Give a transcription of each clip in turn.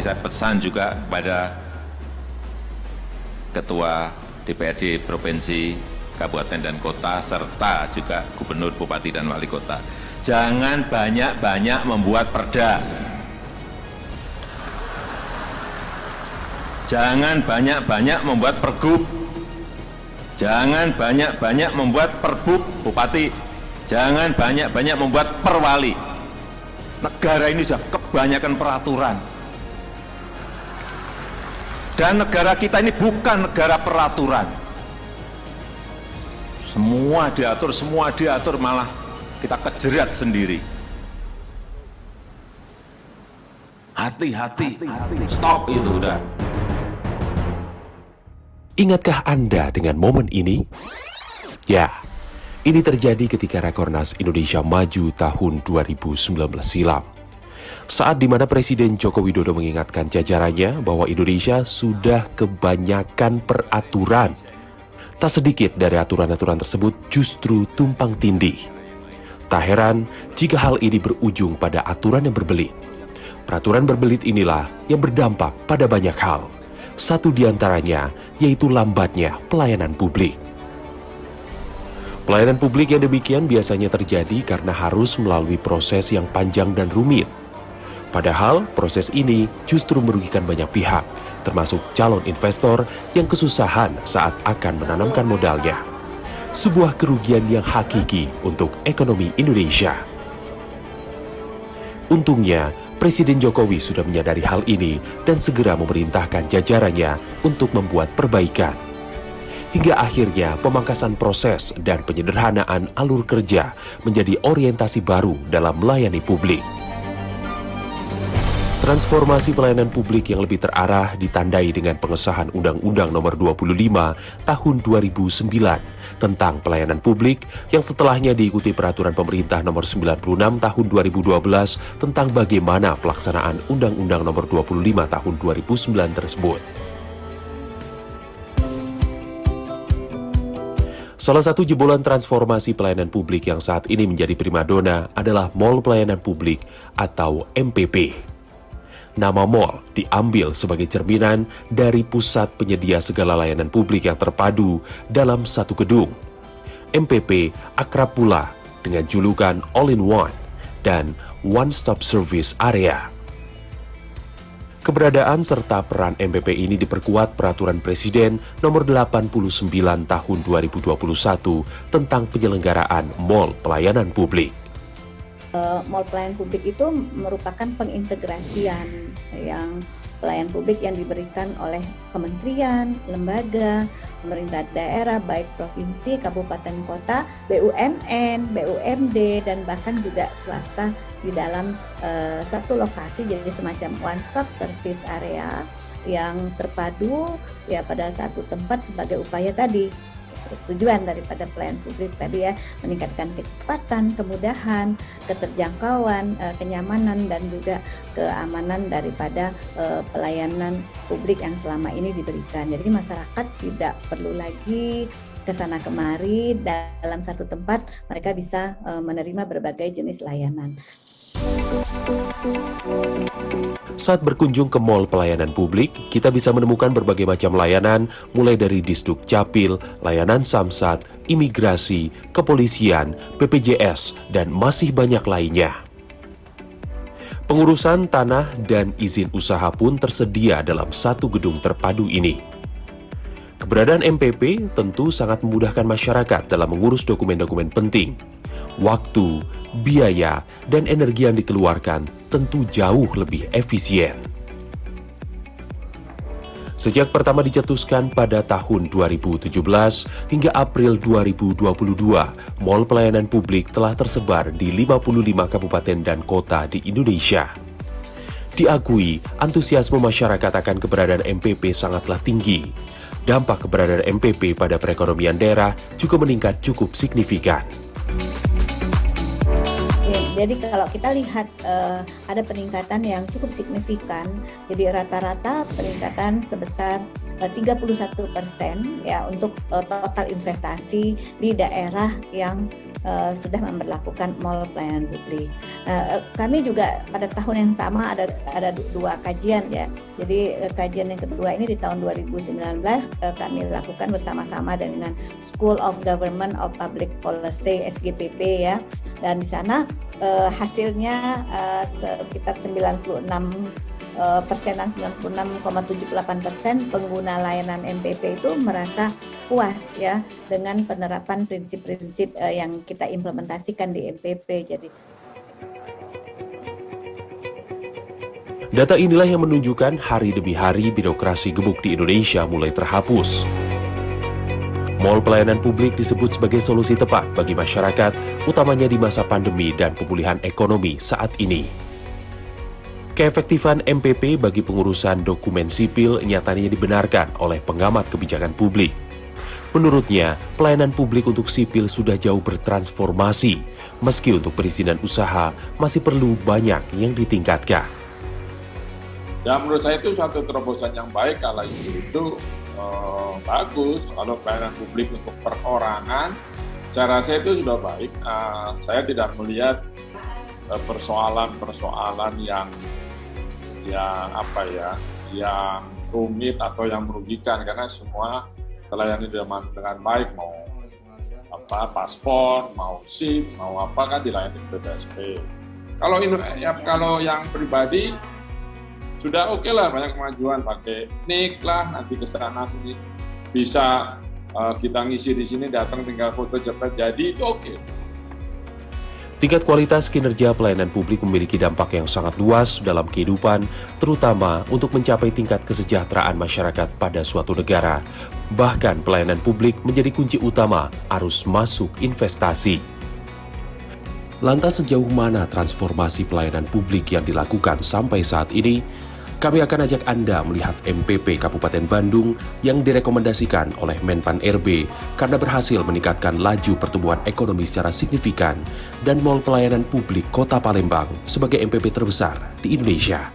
ini saya pesan juga kepada Ketua DPRD Provinsi, Kabupaten dan Kota, serta juga Gubernur, Bupati, dan Wali Kota. Jangan banyak-banyak membuat perda. Jangan banyak-banyak membuat pergub. Jangan banyak-banyak membuat perbuk bupati. Jangan banyak-banyak membuat perwali. Negara ini sudah kebanyakan peraturan. Dan negara kita ini bukan negara peraturan. Semua diatur, malah kita kejerat sendiri. Hati-hati, stop itu udah. Ingatkah Anda dengan momen ini? Ya, ini terjadi ketika Rakornas Indonesia Maju tahun 2019 silam. Saat di mana Presiden Joko Widodo mengingatkan jajarannya bahwa Indonesia sudah kebanyakan peraturan. Tak sedikit dari aturan-aturan tersebut justru tumpang tindih. Tak heran jika hal ini berujung pada aturan yang berbelit. Peraturan berbelit inilah yang berdampak pada banyak hal. Satu di antaranya yaitu lambatnya pelayanan publik. Pelayanan publik yang demikian biasanya terjadi karena harus melalui proses yang panjang dan rumit. Padahal proses ini justru merugikan banyak pihak, termasuk calon investor yang kesusahan saat akan menanamkan modalnya. Sebuah kerugian yang hakiki untuk ekonomi Indonesia. Untungnya, Presiden Jokowi sudah menyadari hal ini dan segera memerintahkan jajarannya untuk membuat perbaikan. Hingga akhirnya pemangkasan proses dan penyederhanaan alur kerja menjadi orientasi baru dalam melayani publik. Transformasi pelayanan publik yang lebih terarah ditandai dengan pengesahan Undang-Undang Nomor 25 Tahun 2009 tentang pelayanan publik yang setelahnya diikuti Peraturan Pemerintah Nomor 96 Tahun 2012 tentang bagaimana pelaksanaan Undang-Undang Nomor 25 Tahun 2009 tersebut. Salah satu jebolan transformasi pelayanan publik yang saat ini menjadi primadona adalah Mall Pelayanan Publik atau MPP. Nama mall diambil sebagai cerminan dari pusat penyedia segala layanan publik yang terpadu dalam satu gedung. MPP akrab pula dengan julukan All-in-One dan One Stop Service Area. Keberadaan serta peran MPP ini diperkuat Peraturan Presiden Nomor 89 Tahun 2021 tentang penyelenggaraan Mall Pelayanan Publik. Mall pelayanan publik itu merupakan pengintegrasian yang pelayanan publik yang diberikan oleh kementerian, lembaga, pemerintah daerah, baik provinsi, kabupaten, kota, BUMN, BUMD, dan bahkan juga swasta di dalam satu lokasi, jadi semacam one stop service area yang terpadu ya pada satu tempat sebagai upaya tadi. Tujuan daripada pelayanan publik tadi ya, meningkatkan kecepatan, kemudahan, keterjangkauan, kenyamanan, dan juga keamanan daripada pelayanan publik yang selama ini diberikan. Jadi masyarakat tidak perlu lagi kesana kemari, dalam satu tempat mereka bisa menerima berbagai jenis layanan. Saat berkunjung ke mall pelayanan publik, kita bisa menemukan berbagai macam layanan, mulai dari Disduk Capil, layanan Samsat, imigrasi, kepolisian, BPJS, dan masih banyak lainnya. Pengurusan tanah dan izin usaha pun tersedia dalam satu gedung terpadu ini. Keberadaan MPP tentu sangat memudahkan masyarakat dalam mengurus dokumen-dokumen penting. Waktu, biaya, dan energi yang dikeluarkan tentu jauh lebih efisien. Sejak pertama dicetuskan pada tahun 2017 hingga April 2022, Mall Pelayanan Publik telah tersebar di 55 kabupaten dan kota di Indonesia. Diakui, antusiasme masyarakat akan keberadaan MPP sangatlah tinggi. Dampak keberadaan MPP pada perekonomian daerah juga meningkat cukup signifikan. Jadi kalau kita lihat ada peningkatan yang cukup signifikan, jadi rata-rata peningkatan sebesar 31% ya untuk total investasi di daerah yang sudah memberlakukan mall pelayanan publik. Kami juga pada tahun yang sama ada 2 kajian ya. Jadi kajian yang kedua ini di tahun 2019 kami lakukan bersama-sama dengan School of Government of Public Policy SGPP ya. Dan di sana hasilnya sekitar 96,78% pengguna layanan MPP itu merasa puas ya dengan penerapan prinsip-prinsip yang kita implementasikan di MPP. Jadi data inilah yang menunjukkan hari demi hari birokrasi gemuk di Indonesia mulai terhapus. Mall pelayanan publik disebut sebagai solusi tepat bagi masyarakat, utamanya di masa pandemi dan pemulihan ekonomi saat ini. Keefektifan MPP bagi pengurusan dokumen sipil nyatanya dibenarkan oleh pengamat kebijakan publik. Menurutnya, pelayanan publik untuk sipil sudah jauh bertransformasi, meski untuk perizinan usaha masih perlu banyak yang ditingkatkan. Ya, menurut saya itu suatu terobosan yang baik kalau itu bagus. Kalau pelayanan publik untuk perorangan, saya rasa itu sudah baik. Saya tidak melihat persoalan-persoalan yang rumit atau yang merugikan, karena semua terlayani dengan baik, mau paspor, mau SIM, mau apa kan dilayani BPSP. Kalau yang pribadi sudah oke lah, banyak kemajuan, pakai NIK lah, nanti ke sana sini bisa kita ngisi di sini, datang tinggal foto cepat jadi, itu oke. Tingkat kualitas kinerja pelayanan publik memiliki dampak yang sangat luas dalam kehidupan, terutama untuk mencapai tingkat kesejahteraan masyarakat pada suatu negara. Bahkan pelayanan publik menjadi kunci utama arus masuk investasi. Lantas sejauh mana transformasi pelayanan publik yang dilakukan sampai saat ini? Kami akan ajak Anda melihat MPP Kabupaten Bandung yang direkomendasikan oleh Menpan RB karena berhasil meningkatkan laju pertumbuhan ekonomi secara signifikan dan mall pelayanan publik Kota Palembang sebagai MPP terbesar di Indonesia.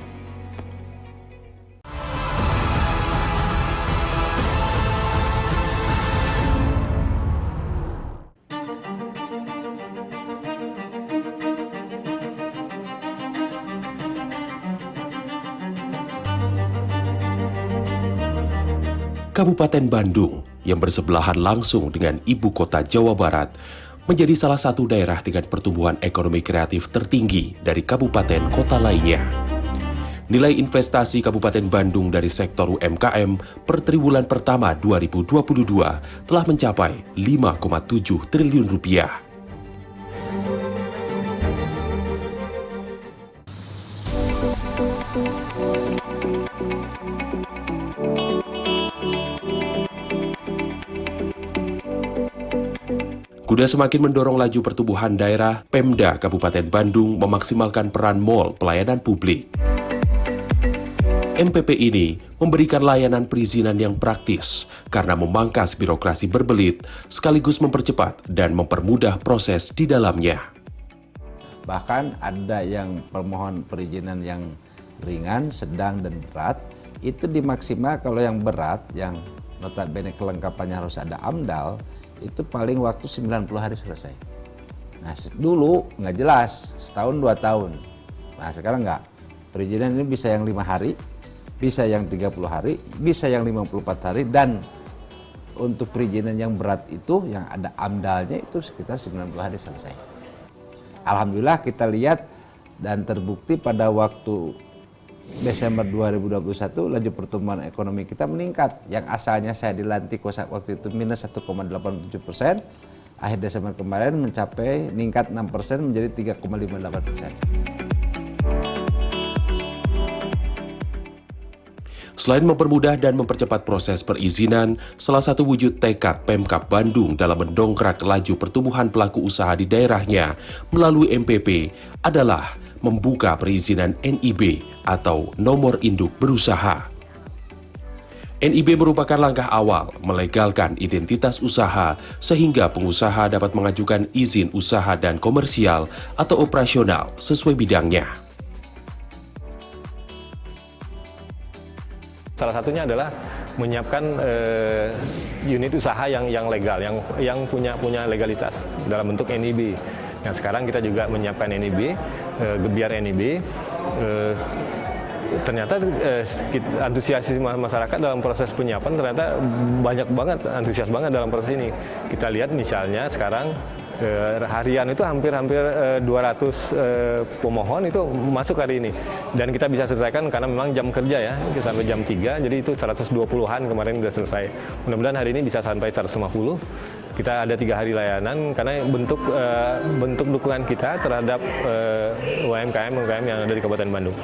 Kabupaten Bandung yang bersebelahan langsung dengan ibu kota Jawa Barat menjadi salah satu daerah dengan pertumbuhan ekonomi kreatif tertinggi dari kabupaten kota lainnya. Nilai investasi Kabupaten Bandung dari sektor UMKM per triwulan pertama 2022 telah mencapai 5,7 triliun rupiah. Guna semakin mendorong laju pertumbuhan daerah, Pemda Kabupaten Bandung memaksimalkan peran mall pelayanan publik. MPP ini memberikan layanan perizinan yang praktis karena memangkas birokrasi berbelit sekaligus mempercepat dan mempermudah proses di dalamnya. Bahkan ada yang permohon perizinan yang ringan, sedang, dan berat, itu dimaksimal. Kalau yang berat, yang notabene kelengkapannya harus ada AMDAL, itu paling waktu 90 hari selesai. Nah, dulu nggak jelas, setahun 2 tahun. Nah, sekarang nggak. Perizinan ini bisa yang 5 hari, bisa yang 30 hari, bisa yang 54 hari, dan untuk perizinan yang berat itu, yang ada AMDAL-nya itu sekitar 90 hari selesai. Alhamdulillah kita lihat dan terbukti pada waktu Desember 2021 laju pertumbuhan ekonomi kita meningkat. Yang asalnya saya dilantik waktu itu minus 1,87%, akhir Desember kemarin mencapai meningkat 6% menjadi 3,58%. Selain mempermudah dan mempercepat proses perizinan, salah satu wujud tekad Pemkab Bandung dalam mendongkrak laju pertumbuhan pelaku usaha di daerahnya melalui MPP adalah membuka perizinan NIB atau nomor induk berusaha. NIB merupakan langkah awal melegalkan identitas usaha sehingga pengusaha dapat mengajukan izin usaha dan komersial atau operasional sesuai bidangnya. Salah satunya adalah menyiapkan unit usaha yang legal, yang punya legalitas dalam bentuk NIB. Nah, sekarang kita juga menyiapkan NIB, Gebiar NIB. Ternyata antusiasme masyarakat dalam proses penyiapan ternyata banyak banget, antusias banget dalam proses ini. Kita lihat misalnya sekarang harian itu hampir 200 pemohon itu masuk hari ini, dan kita bisa selesaikan karena memang jam kerja ya sampai jam 3, jadi itu 120-an kemarin sudah selesai. Mudah-mudahan hari ini bisa sampai 150. Kita ada 3 hari layanan karena bentuk dukungan kita terhadap UMKM yang ada di Kabupaten Bandung.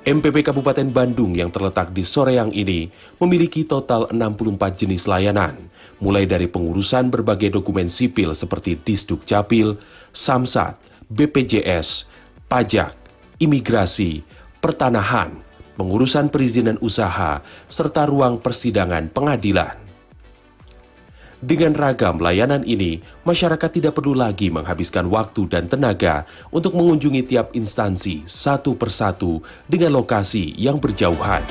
MPP Kabupaten Bandung yang terletak di Soreang ini memiliki total 64 jenis layanan, mulai dari pengurusan berbagai dokumen sipil seperti Disduk Capil, Samsat, BPJS, pajak, imigrasi, pertanahan, pengurusan perizinan usaha, serta ruang persidangan pengadilan. Dengan ragam layanan ini, masyarakat tidak perlu lagi menghabiskan waktu dan tenaga untuk mengunjungi tiap instansi satu persatu dengan lokasi yang berjauhan.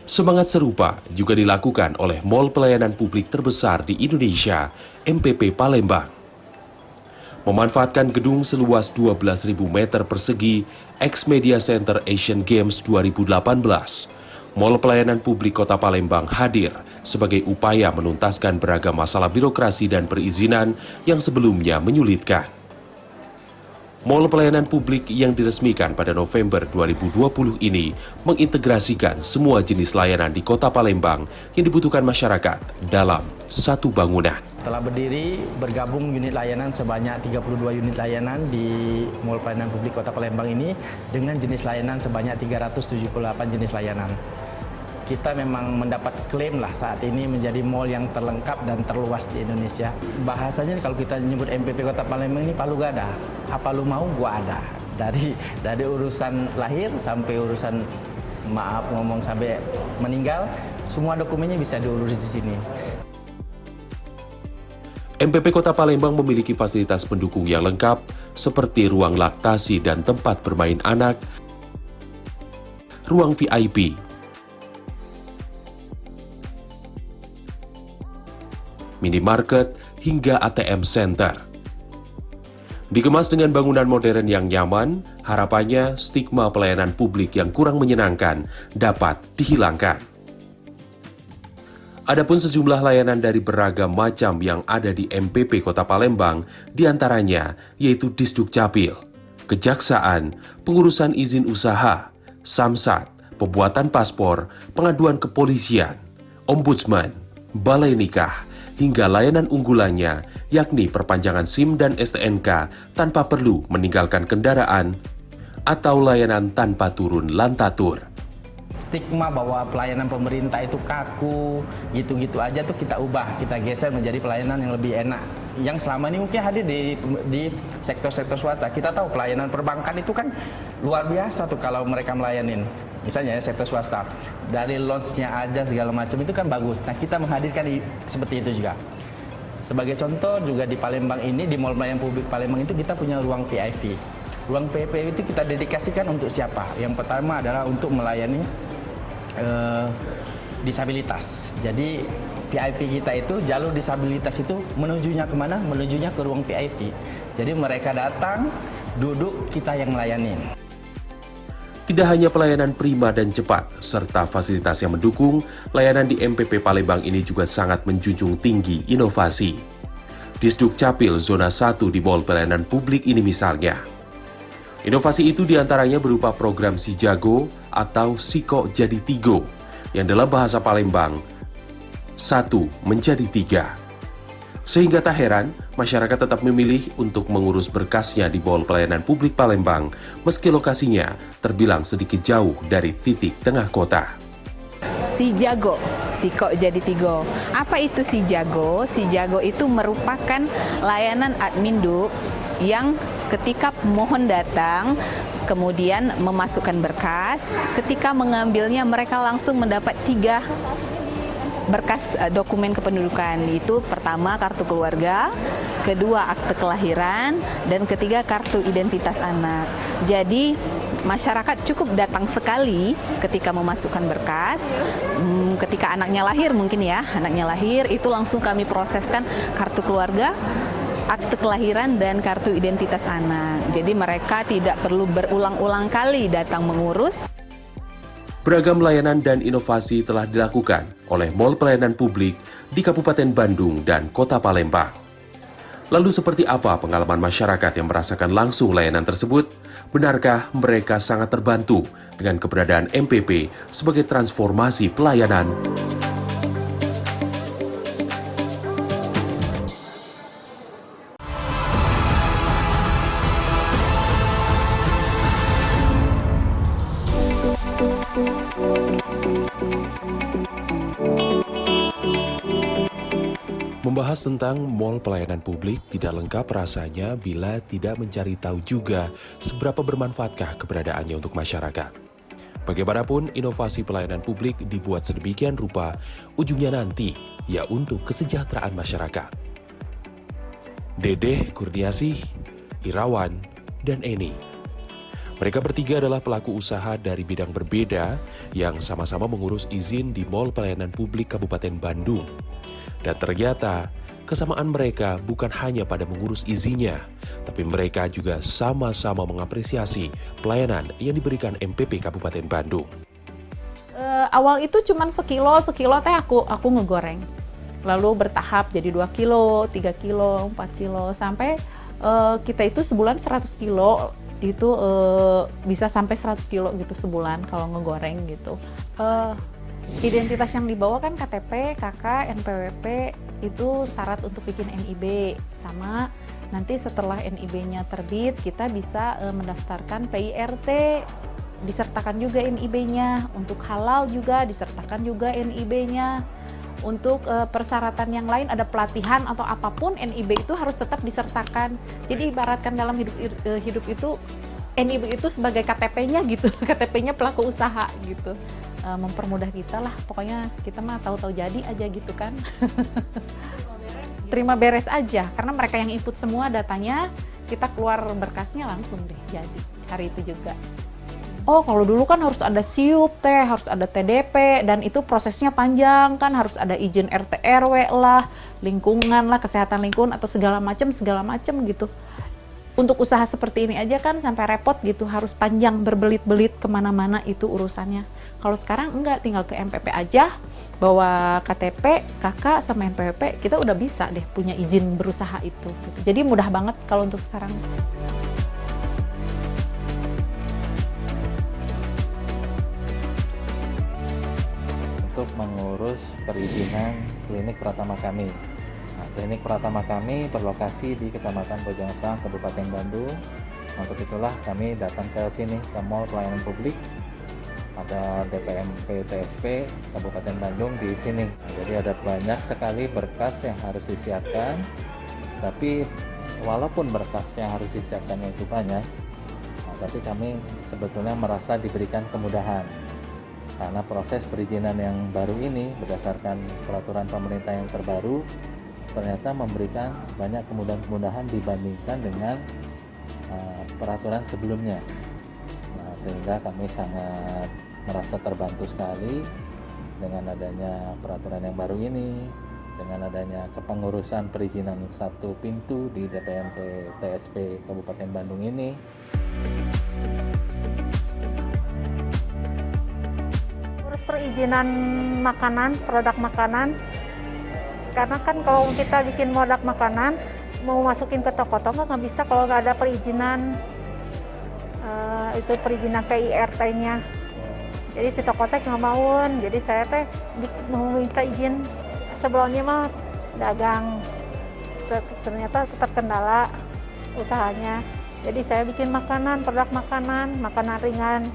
Semangat serupa juga dilakukan oleh Mall Pelayanan Publik terbesar di Indonesia, MPP Palembang. Memanfaatkan gedung seluas 12.000 meter persegi ex-Media Center Asian Games 2018, Mall Pelayanan Publik Kota Palembang hadir sebagai upaya menuntaskan beragam masalah birokrasi dan perizinan yang sebelumnya menyulitkan. Mall Pelayanan Publik yang diresmikan pada November 2020 ini mengintegrasikan semua jenis layanan di Kota Palembang yang dibutuhkan masyarakat dalam satu bangunan. Telah berdiri bergabung unit layanan sebanyak 32 unit layanan di Mall Pelayanan Publik Kota Palembang ini dengan jenis layanan sebanyak 378 jenis layanan. Kita memang mendapat klaim lah saat ini menjadi mall yang terlengkap dan terluas di Indonesia. Bahasanya kalau kita nyebut MPP Kota Palembang ini palu gada. Apa lu mau gua ada. Dari urusan lahir sampai urusan sampai meninggal, semua dokumennya bisa diurus di sini. MPP Kota Palembang memiliki fasilitas pendukung yang lengkap seperti ruang laktasi dan tempat bermain anak, ruang VIP, minimarket, hingga ATM Center. Dikemas dengan bangunan modern yang nyaman, harapannya stigma pelayanan publik yang kurang menyenangkan dapat dihilangkan. Adapun sejumlah layanan dari beragam macam yang ada di MPP Kota Palembang, diantaranya yaitu Disduk Capil, Kejaksaan, pengurusan izin usaha, Samsat, pembuatan paspor, pengaduan kepolisian, Ombudsman, balai nikah, hingga layanan unggulannya yakni perpanjangan SIM dan STNK tanpa perlu meninggalkan kendaraan atau layanan tanpa turun lantatur. Stigma bahwa pelayanan pemerintah itu kaku, gitu-gitu aja tuh kita ubah, kita geser menjadi pelayanan yang lebih enak. Yang selama ini mungkin hadir di sektor-sektor swasta. Kita tahu pelayanan perbankan itu kan luar biasa tuh kalau mereka melayanin. Misalnya ya, sektor swasta, dari launch-nya aja segala macam itu kan bagus. Nah, kita menghadirkan seperti itu juga. Sebagai contoh juga di Palembang ini, di Mall Pelayanan Publik Palembang itu kita punya ruang VIP. Ruang VIP itu kita dedikasikan untuk siapa? Yang pertama adalah untuk melayani disabilitas. Jadi VIP kita itu, jalur disabilitas itu menujunya kemana? Menujunya ke ruang VIP. Jadi mereka datang, duduk, kita yang melayani. Tidak hanya pelayanan prima dan cepat, serta fasilitas yang mendukung, layanan di MPP Palembang ini juga sangat menjunjung tinggi inovasi. Disduk Capil Zona 1 di Mall Pelayanan Publik ini misalnya. Inovasi itu diantaranya berupa program Si Jago atau Siko Jadi Tigo, yang dalam bahasa Palembang, 1 menjadi 3. Sehingga tak heran, masyarakat tetap memilih untuk mengurus berkasnya di Mall Pelayanan Publik Palembang, meski lokasinya terbilang sedikit jauh dari titik tengah kota. Si Jago, Siko Jadi Tigo. Apa itu Si Jago? Si Jago itu merupakan layanan adminduk yang ketika pemohon datang, kemudian memasukkan berkas, ketika mengambilnya mereka langsung mendapat 3 berkas dokumen kependudukan. Itu pertama kartu keluarga, kedua akte kelahiran, dan ketiga kartu identitas anak. Jadi masyarakat cukup datang sekali ketika memasukkan berkas. Ketika anaknya lahir mungkin ya, anaknya lahir itu langsung kami proseskan kartu keluarga, akte kelahiran, dan kartu identitas anak. Jadi mereka tidak perlu berulang-ulang kali datang mengurus. Beragam layanan dan inovasi telah dilakukan oleh Mall Pelayanan Publik di Kabupaten Bandung dan Kota Palembang. Lalu seperti apa pengalaman masyarakat yang merasakan langsung layanan tersebut? Benarkah mereka sangat terbantu dengan keberadaan MPP sebagai transformasi pelayanan? Membahas tentang mall pelayanan publik tidak lengkap rasanya bila tidak mencari tahu juga seberapa bermanfaatkah keberadaannya untuk masyarakat. Bagaimanapun, inovasi pelayanan publik dibuat sedemikian rupa, ujungnya nanti ya untuk kesejahteraan masyarakat. Dedeh, Kurniasih, Irawan, dan Eni. Mereka bertiga adalah pelaku usaha dari bidang berbeda yang sama-sama mengurus izin di Mall Pelayanan Publik Kabupaten Bandung. Dan ternyata, kesamaan mereka bukan hanya pada mengurus izinnya, tapi mereka juga sama-sama mengapresiasi pelayanan yang diberikan MPP Kabupaten Bandung. Awal itu cuma sekilo teh aku ngegoreng. Lalu bertahap jadi 2 kilo, 3 kilo, 4 kilo, sampai kita itu sebulan 100 kilo, itu bisa sampai 100 kilo gitu sebulan kalau ngegoreng gitu. Identitas yang dibawa kan KTP, KK, NPWP, itu syarat untuk bikin NIB. Sama nanti setelah NIB-nya terbit, kita bisa mendaftarkan PIRT, disertakan juga NIB-nya. Untuk halal juga disertakan juga NIB-nya. Untuk persyaratan yang lain ada pelatihan atau apapun, NIB itu harus tetap disertakan. Jadi ibaratkan dalam hidup itu, NIB itu sebagai KTP-nya gitu, KTP-nya pelaku usaha gitu. Mempermudah kita lah, pokoknya kita mah tahu-tahu jadi aja gitu kan. Terima beres aja, karena mereka yang input semua datanya, kita keluar berkasnya langsung deh jadi hari itu juga. Oh, kalau dulu kan harus ada SIUP teh, harus ada TDP, dan itu prosesnya panjang kan, harus ada izin RT RW lah, lingkungan lah, kesehatan lingkungan atau segala macam gitu. Untuk usaha seperti ini aja kan sampai repot gitu, harus panjang berbelit-belit kemana-mana itu urusannya. Kalau sekarang enggak, tinggal ke MPP aja, bawa KTP, KK sama NPWP, kita udah bisa deh punya izin berusaha itu. Gitu. Jadi mudah banget kalau untuk sekarang. Untuk mengurus perizinan klinik Pratama kami. Nah, klinik Pratama kami berlokasi di Kecamatan Bojongsang, Kabupaten Bandung. Untuk itulah kami datang ke sini, ke Mall Pelayanan Publik. Ada DPMP TSP Kabupaten Bandung di sini. Nah, jadi ada banyak sekali berkas yang harus disiapkan. Tapi walaupun berkas yang harus disiapkan itu banyak, tapi kami sebetulnya merasa diberikan kemudahan. Karena proses perizinan yang baru ini berdasarkan peraturan pemerintah yang terbaru ternyata memberikan banyak kemudahan-kemudahan dibandingkan dengan peraturan sebelumnya. Nah, sehingga kami sangat merasa terbantu sekali dengan adanya peraturan yang baru ini, dengan adanya kepengurusan perizinan satu pintu di DPMP TSP Kabupaten Bandung ini. Urus perizinan makanan, produk makanan, karena kan kalau kita bikin produk makanan, mau masukin ke toko-toko nggak bisa kalau nggak ada perizinan, itu perizinan PIRT-nya. Jadi si toko teh nggak mau, jadi saya teh mau minta izin. Sebelumnya mah dagang, ternyata tetap kendala usahanya. Jadi saya bikin makanan, produk makanan ringan,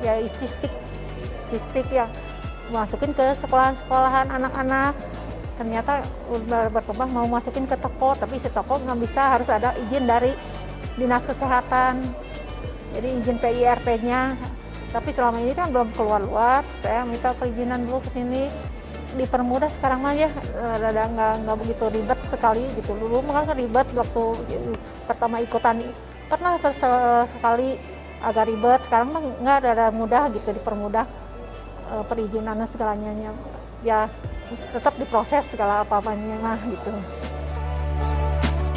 ya ististik yang masukin ke sekolahan anak-anak. Ternyata berkembang mau masukin ke toko, tapi si toko nggak bisa, harus ada izin dari Dinas Kesehatan. Jadi izin PIRT-nya. Tapi selama ini kan belum keluar, saya minta perizinan dulu ke sini. dipermudah sekarang mah ya, rada nggak begitu ribet sekali gitu. Dulu kan ribet waktu pertama ikutan, pernah sekali agak ribet. Sekarang mah nggak, rada mudah gitu, dipermudah perizinan segalanya ya, tetap diproses segala apa-apanya mah gitu.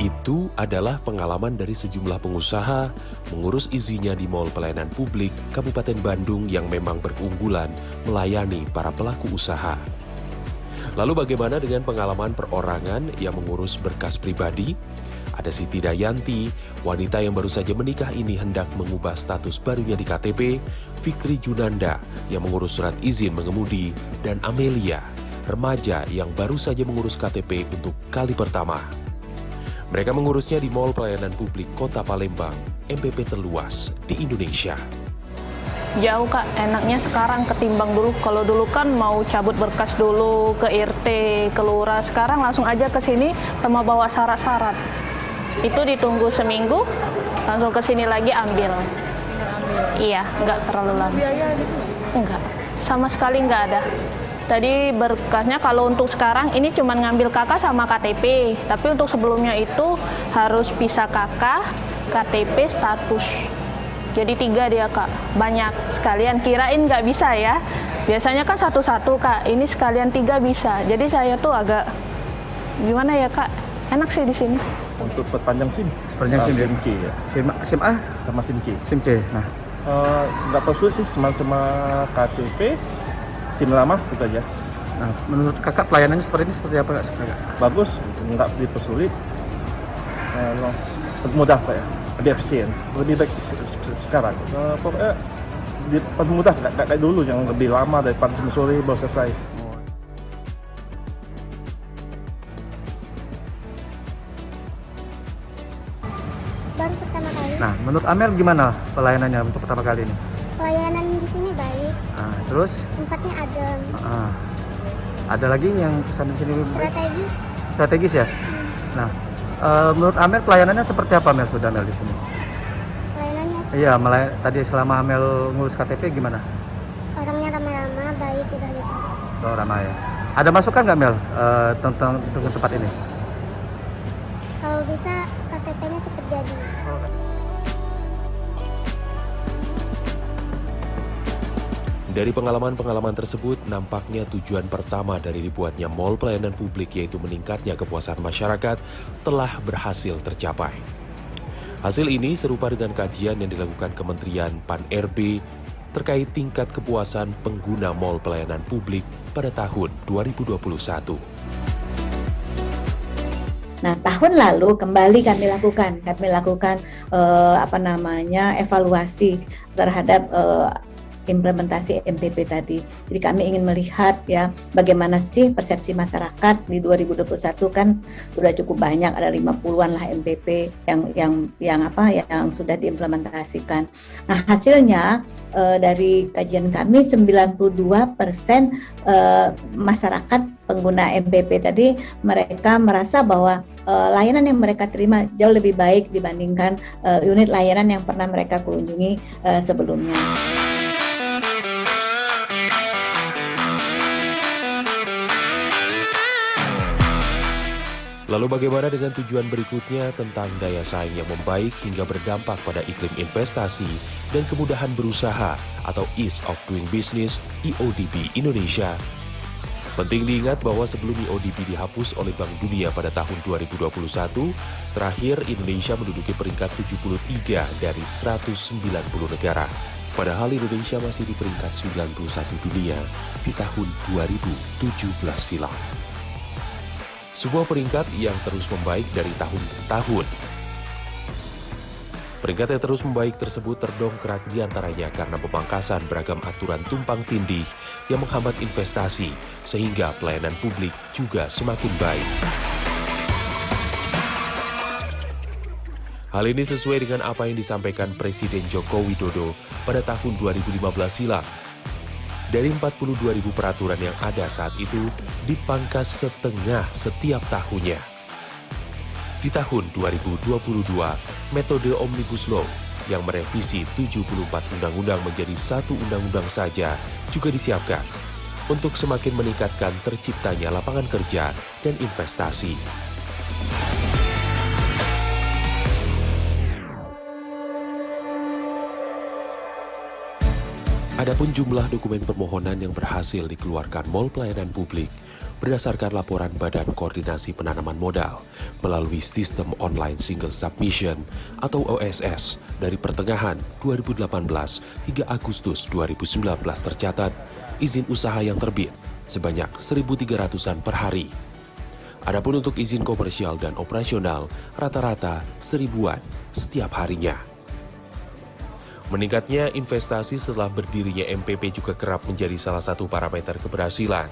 Itu adalah pengalaman dari sejumlah pengusaha mengurus izinnya di Mall Pelayanan Publik Kabupaten Bandung yang memang berkeunggulan melayani para pelaku usaha. Lalu bagaimana dengan pengalaman perorangan yang mengurus berkas pribadi? Ada Siti Dayanti, wanita yang baru saja menikah ini hendak mengubah status barunya di KTP, Fikri Junanda yang mengurus surat izin mengemudi, dan Amelia, remaja yang baru saja mengurus KTP untuk kali pertama. Mereka mengurusnya di Mall Pelayanan Publik Kota Palembang, MPP terluas di Indonesia. Jauh Kak, enaknya sekarang ketimbang dulu. Kalau dulu kan mau cabut berkas dulu ke RT, ke lurah, sekarang langsung aja ke sini sama bawa syarat-syarat. Itu ditunggu seminggu, langsung ke sini lagi ambil. Iya, nggak terlalu lama. Biaya gitu? Enggak, sama sekali nggak ada. Tadi berkasnya kalau untuk sekarang ini cuma ngambil KK sama KTP, tapi untuk sebelumnya itu harus pisah KK, KTP, status. Jadi 3 dia Kak, banyak sekalian, kirain nggak bisa ya. Biasanya kan satu-satu Kak, ini sekalian 3 bisa. Jadi saya tuh agak gimana ya Kak, enak sih di sini. Untuk perpanjang SIM, SIM C ya. SIM A sama SIM C. SIM C. Nah, nggak perlu sih, cuma KTP, SIM lama itu aja. Nah, menurut kakak pelayanannya seperti apa kakak? Bagus, nggak dipersulit, mudah Pak ya, lebih efisien, lebih baik sekarang. Pokoknya dipermudah, nggak kayak dulu yang lebih lama dari pagi sampai sore baru selesai. Baru pertama kali. Nah, menurut Amel gimana pelayanannya untuk pertama kali ini? Pelayanan di sini baik. Nah, terus? Tempatnya adem. Ada lagi yang kesan di sini strategis? Strategis ya. Nah, menurut Amel pelayanannya seperti apa Amel sudah Amel di sini? Pelayanannya? Iya, tadi selama Amel ngurus KTP gimana? Orangnya ramah-ramah, baik udah gitu. Oh, ramah ya. Ada masukan nggak Mel tentang tempat ini? Kalau bisa KTP-nya cepet jadi. Dari pengalaman-pengalaman tersebut, nampaknya tujuan pertama dari dibuatnya Mall Pelayanan Publik yaitu meningkatnya kepuasan masyarakat telah berhasil tercapai. Hasil ini serupa dengan kajian yang dilakukan Kementerian Pan-RB terkait tingkat kepuasan pengguna Mall Pelayanan Publik pada tahun 2021. Nah, tahun lalu kembali kami lakukan evaluasi terhadap implementasi MPP tadi. Jadi kami ingin melihat ya bagaimana sih persepsi masyarakat di 2021 kan sudah cukup banyak, ada 50-an lah MPP yang sudah diimplementasikan. Nah, hasilnya dari kajian kami 92% masyarakat pengguna MPP tadi mereka merasa bahwa layanan yang mereka terima jauh lebih baik dibandingkan unit layanan yang pernah mereka kunjungi sebelumnya. Lalu bagaimana dengan tujuan berikutnya tentang daya saing yang membaik hingga berdampak pada iklim investasi dan kemudahan berusaha atau Ease of Doing Business EODB Indonesia? Penting diingat bahwa sebelum EODB dihapus oleh Bank Dunia pada tahun 2021, terakhir Indonesia menduduki peringkat 73 dari 190 negara. Padahal Indonesia masih di peringkat 91 dunia di tahun 2017 silam. Sebuah peringkat yang terus membaik dari tahun ke tahun. Peringkat yang terus membaik tersebut terdongkrak diantaranya karena pemangkasan beragam aturan tumpang tindih yang menghambat investasi, sehingga pelayanan publik juga semakin baik. Hal ini sesuai dengan apa yang disampaikan Presiden Joko Widodo pada tahun 2015 silam. Dari 42.000 peraturan yang ada saat itu, dipangkas setengah setiap tahunnya. Di tahun 2022, metode Omnibus Law yang merevisi 74 undang-undang menjadi 1 undang-undang saja juga disiapkan. untuk semakin meningkatkan terciptanya lapangan kerja dan investasi. Adapun jumlah dokumen permohonan yang berhasil dikeluarkan Mall Pelayanan Publik berdasarkan laporan Badan Koordinasi Penanaman Modal melalui Sistem Online Single Submission atau OSS dari pertengahan 2018 hingga Agustus 2019 tercatat izin usaha yang terbit sebanyak 1.300-an per hari. Adapun untuk izin komersial dan operasional rata-rata 1.000-an setiap harinya. Meningkatnya investasi setelah berdirinya MPP juga kerap menjadi salah satu parameter keberhasilan.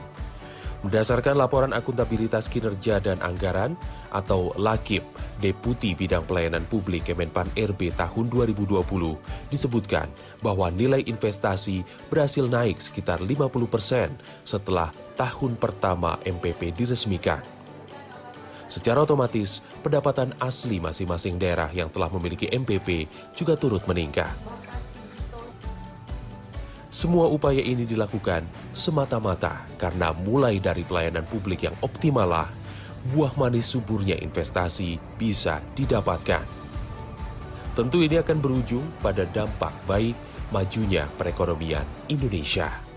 Berdasarkan laporan akuntabilitas kinerja dan anggaran atau LAKIP, Deputi Bidang Pelayanan Publik Kemenpan RB tahun 2020 disebutkan bahwa nilai investasi berhasil naik sekitar 50% setelah tahun pertama MPP diresmikan. Secara otomatis, pendapatan asli masing-masing daerah yang telah memiliki MPP juga turut meningkat. Semua upaya ini dilakukan semata-mata karena mulai dari pelayanan publik yang optimal lah, buah manis suburnya investasi bisa didapatkan. Tentu ini akan berujung pada dampak baik majunya perekonomian Indonesia.